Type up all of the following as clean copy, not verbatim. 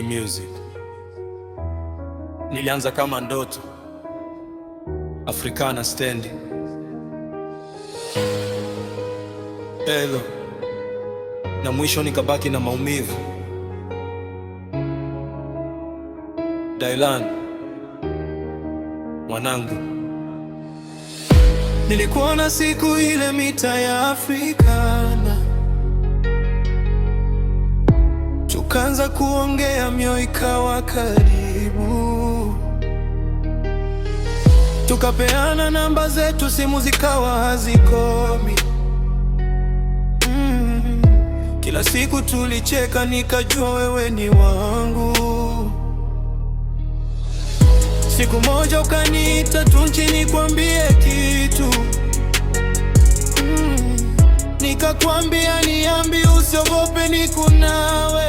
hii music. Nilianza kama ndoto, Africana stendi. Hello. Na mwisho nikabaki na maumivu. Dylan, mwanangu. Nilikuona siku ile mita ya Africana, tukaanza kuongea, mioyo ikawa karibu, tukapeana namba zetu, simu zikawa hazikomi. Kila siku tulicheka, nikajua wewe ni wangu. Siku moja ukaniita tu nchini kwambie kitu, nikakwambia niambi, usiogope niko nawe.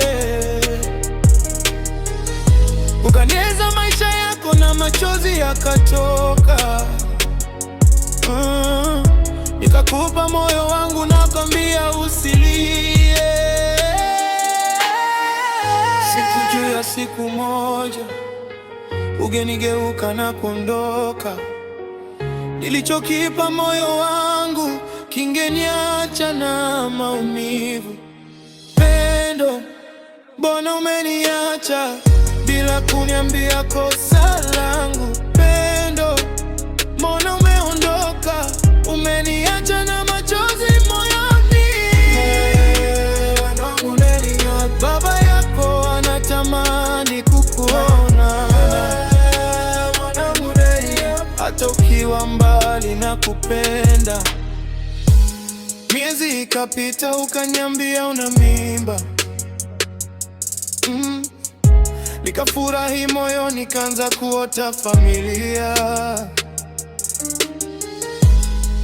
Ukanieleza maisha yako na machozi yakatoka. Nikakupa moyo wangu na kwambia usilie. Sikujua siku moja ugenigeuka na kuondoka. Nilichokipa moyo wangu kingeniacha na maumivu. Pendo, mbona umeniacha bila kuniambia kosa langu? Pendo, mbona umeondoka, umeniacha na machozi moyoni. Baba yako anatamani kukuona, hata ukiwa mbali na kupenda. Miezi ikapita, ukaniambia una mimba. Nikafurahi moyo, nikaanza kuota familia.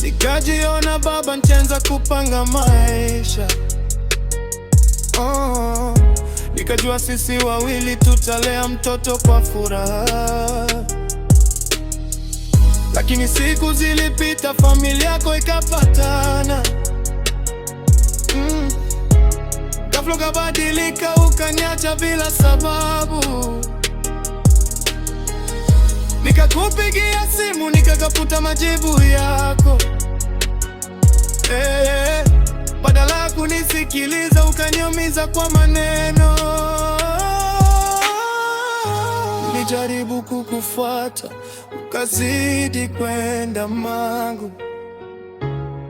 Nikajiona baba, nitaanza kupanga maisha. Nikajua sisi wawili tutalea mtoto kwa furaha. Lakini siku zilipita, familia yako ikapatana. Ghafla ukabadilika, ukaniacha bila sababu. Nikakupigia simu, nikakafuta majibu yako. Badala ya kunisikiliza, ukaniumiza kwa maneno. Nilijaribu kukufuata, ukazidi kwenda mangu.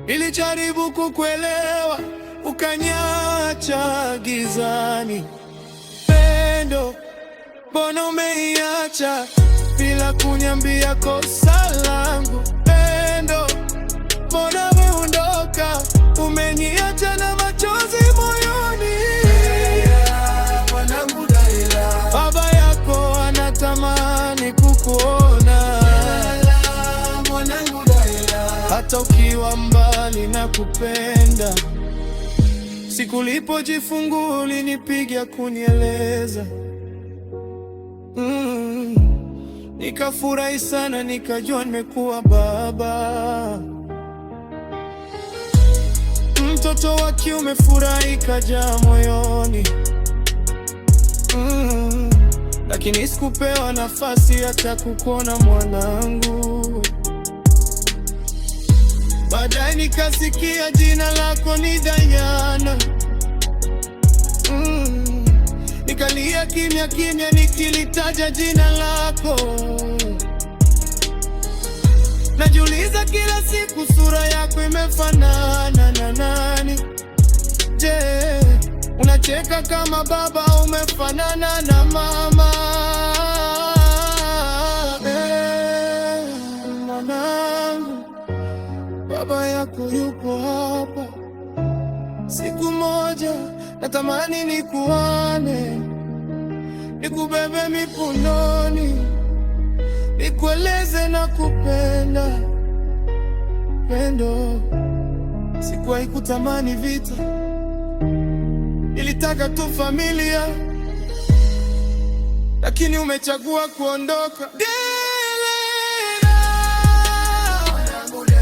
Nilijaribu kukuelewa, ukaniacha gizani. Pendo, mbona umeiacha bila kuniambia kosa langu? Pendo, mbona umeondoka, umeniacha na machozi moyoni. Mwanangu Dylan, baba yako anatamani kukuona. Mwanangu Dylan, hata ukiwa mbali na kupenda. Siku ulipojifungua ulinipigia kunieleza. Nikafurahi sana, nikajua nimekuwa baba. Mtoto wa kiume, furaha ikajaa moyoni. Lakini sikupewa nafasi hata kukuona mwanangu. Baadaye nikasikia jina lako ni Diana. Nikalia kimya kimya nikilitaja jina lako. Najiuliza kila siku, sura yako imefanana na nani? Je, unacheka kama baba, umefanana na mama? Mwanangu, baba yako yuko hapa. Siku moja natamani nikuone, nikubebe mikononi, nikueleze na kupenda. Pendo, sikuwahi kutamani vita, nilitaka tu familia. Lakini umechagua kuondoka.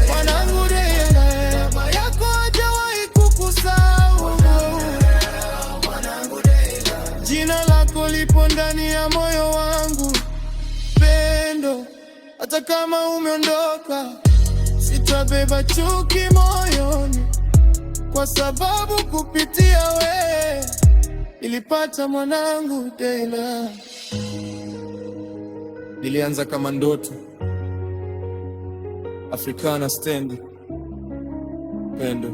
Mwanangu Dylan, baba yako hajawahi kukusahau. Jina lako lipo hata kama umeondoka, sitabeba chuki moyoni, kwa sababu kupitia we nilipata mwanangu Dayla. Nilianza kama ndoto, Africana stand, pendo,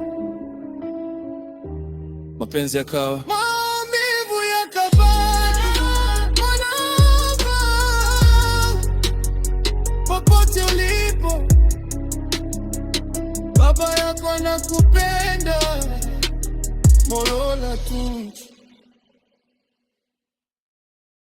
mapenzi yakawa maumivu, yakabaki mwanangu. Popote ulipo, baba yako anakupenda. Molola tu.